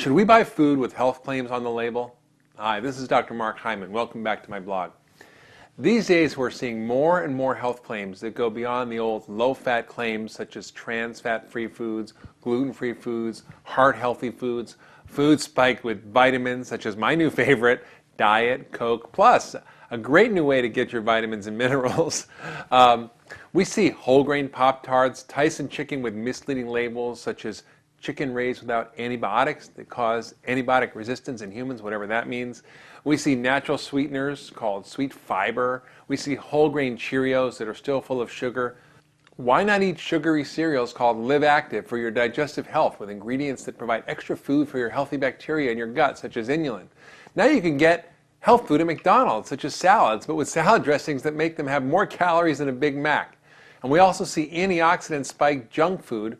Should we buy food with health claims on the label? Hi, this is Dr. Mark Hyman. Welcome back to my blog. These days we're seeing more and more health claims that go beyond the old low-fat claims such as trans-fat-free foods, gluten-free foods, heart-healthy foods, foods spiked with vitamins such as my new favorite, Diet Coke Plus, a great new way to get your vitamins and minerals. We see whole grain Pop-Tarts, Tyson chicken with misleading labels such as chicken raised without antibiotics that cause antibiotic resistance in humans, whatever that means. We see natural sweeteners called sweet fiber. We see whole grain Cheerios that are still full of sugar. Why not eat sugary cereals called Live Active for your digestive health with ingredients that provide extra food for your healthy bacteria in your gut, such as inulin? Now you can get health food at McDonald's, such as salads, but with salad dressings that make them have more calories than a Big Mac. And we also see antioxidant-spiked junk food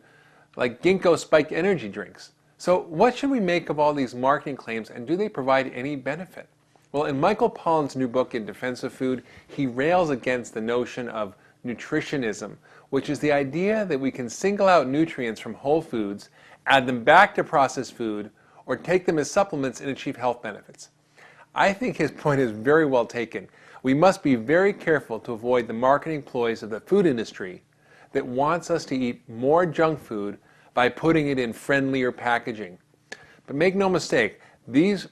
like ginkgo spiked energy drinks. So what should we make of all these marketing claims, and do they provide any benefit? Well, in Michael Pollan's new book, In Defense of Food, he rails against the notion of nutritionism, which is the idea that we can single out nutrients from whole foods, add them back to processed food, or take them as supplements and achieve health benefits. I think his point is very well taken. We must be very careful to avoid the marketing ploys of the food industry that wants us to eat more junk food by putting it in friendlier packaging. But make no mistake, these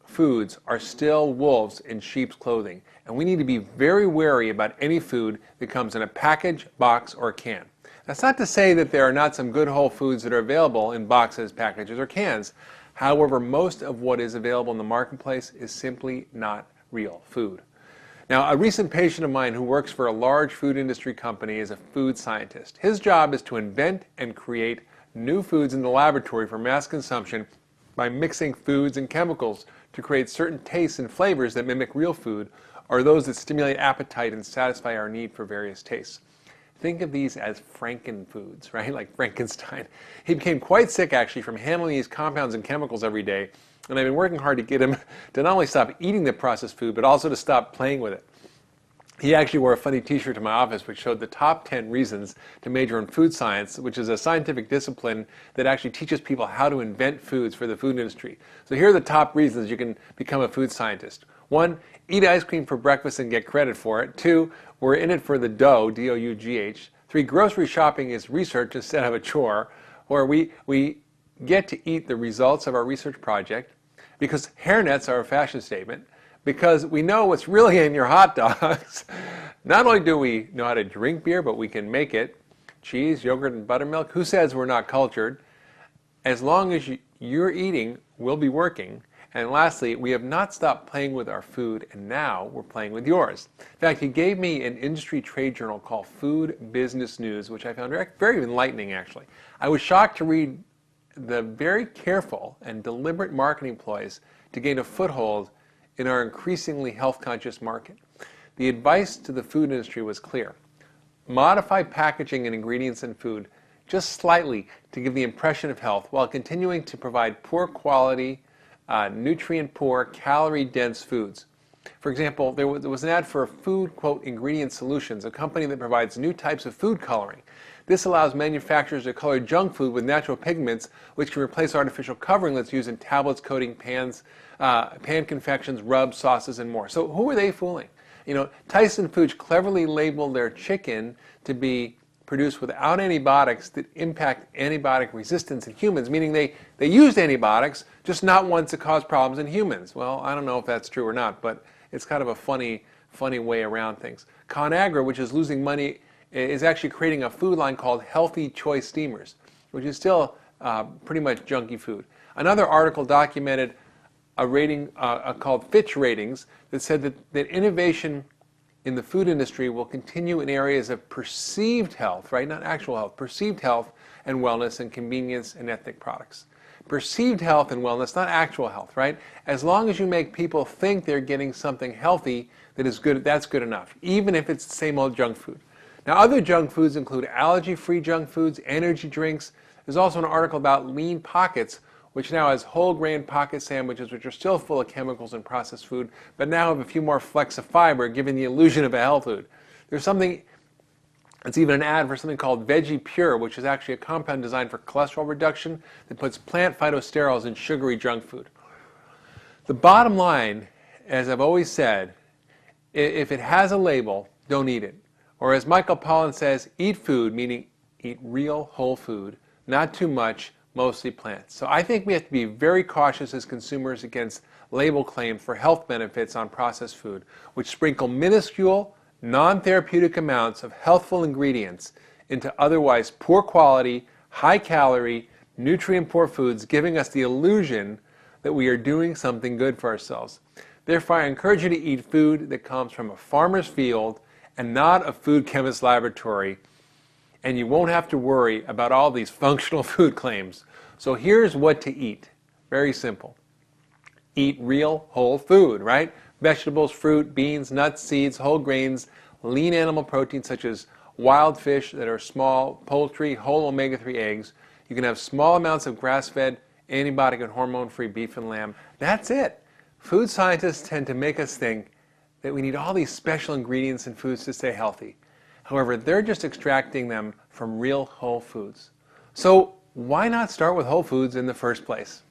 foods are still wolves in sheep's clothing, and we need to be very wary about any food that comes in a package, box, or can. That's not to say that there are not some good whole foods that are available in boxes, packages, or cans. However, most of what is available in the marketplace is simply not real food. Now, a recent patient of mine who works for a large food industry company is a food scientist. His job is to invent and create new foods in the laboratory for mass consumption by mixing foods and chemicals to create certain tastes and flavors that mimic real food, or those that stimulate appetite and satisfy our need for various tastes. Think of these as Frankenfoods, right? Like Frankenstein. He became quite sick actually from handling these compounds and chemicals every day, and I've been working hard to get him to not only stop eating the processed food, but also to stop playing with it. He actually wore a funny t-shirt to my office which showed the top 10 reasons to major in food science, which is a scientific discipline that actually teaches people how to invent foods for the food industry. So here are the top reasons you can become a food scientist. 1, eat ice cream for breakfast and get credit for it. 2, we're in it for the dough, D-O-U-G-H. 3, grocery shopping is research instead of a chore. Or we get to eat the results of our research project. Because hairnets are a fashion statement. Because we know what's really in your hot dogs. Not only do we know how to drink beer, but we can make it. Cheese, yogurt, and buttermilk. Who says we're not cultured? As long as you're eating, we'll be working. And lastly, we have not stopped playing with our food, and now we're playing with yours. In fact, he gave me an industry trade journal called Food Business News, which I found very enlightening, actually. I was shocked to read the very careful and deliberate marketing ploys to gain a foothold in our increasingly health-conscious market. The advice to the food industry was clear. Modify packaging and ingredients in food just slightly to give the impression of health while continuing to provide poor quality, nutrient-poor, calorie-dense foods. For example, there was an ad for Food, quote, Ingredient Solutions, a company that provides new types of food coloring. This allows manufacturers to color junk food with natural pigments, which can replace artificial covering that's used in tablets, coating, pans, pan confections, rubs, sauces, and more. So who are they fooling? You know, Tyson Foods cleverly labeled their chicken to be produced without antibiotics that impact antibiotic resistance in humans, meaning they used antibiotics, just not ones that cause problems in humans. Well, I don't know if that's true or not, but it's kind of a funny way around things. ConAgra, which is losing money, is actually creating a food line called Healthy Choice Steamers, which is still pretty much junky food. Another article documented a rating called Fitch Ratings that said that innovation in the food industry will continue in areas of perceived health, right? Not actual health, perceived health and wellness and convenience and ethnic products. Perceived health and wellness, not actual health, right? As long as you make people think they're getting something healthy that is good, that's good enough, even if it's the same old junk food. Now, other junk foods include allergy-free junk foods, energy drinks. There's also an article about Lean Pockets, which now has whole grain pocket sandwiches, which are still full of chemicals and processed food, but now have a few more flecks of fiber, giving the illusion of a health food. There's something It's even an ad for something called Veggie Pure, which is actually a compound designed for cholesterol reduction that puts plant phytosterols in sugary junk food. The bottom line, as I've always said, if it has a label, don't eat it. Or as Michael Pollan says, eat food, meaning eat real whole food, not too much, mostly plants. So I think we have to be very cautious as consumers against label claims for health benefits on processed food, which sprinkle minuscule, non-therapeutic amounts of healthful ingredients into otherwise poor quality, high calorie, nutrient poor foods, giving us the illusion that we are doing something good for ourselves. Therefore, I encourage you to eat food that comes from a farmer's field and not a food chemist's laboratory, and you won't have to worry about all these functional food claims. So here's what to eat. Very simple. Eat real whole food, right? Vegetables, fruit, beans, nuts, seeds, whole grains, lean animal proteins such as wild fish that are small, poultry, whole omega-3 eggs. You can have small amounts of grass-fed, antibiotic and hormone-free beef and lamb. That's it. Food scientists tend to make us think that we need all these special ingredients in foods to stay healthy. However, they're just extracting them from real whole foods. So why not start with whole foods in the first place?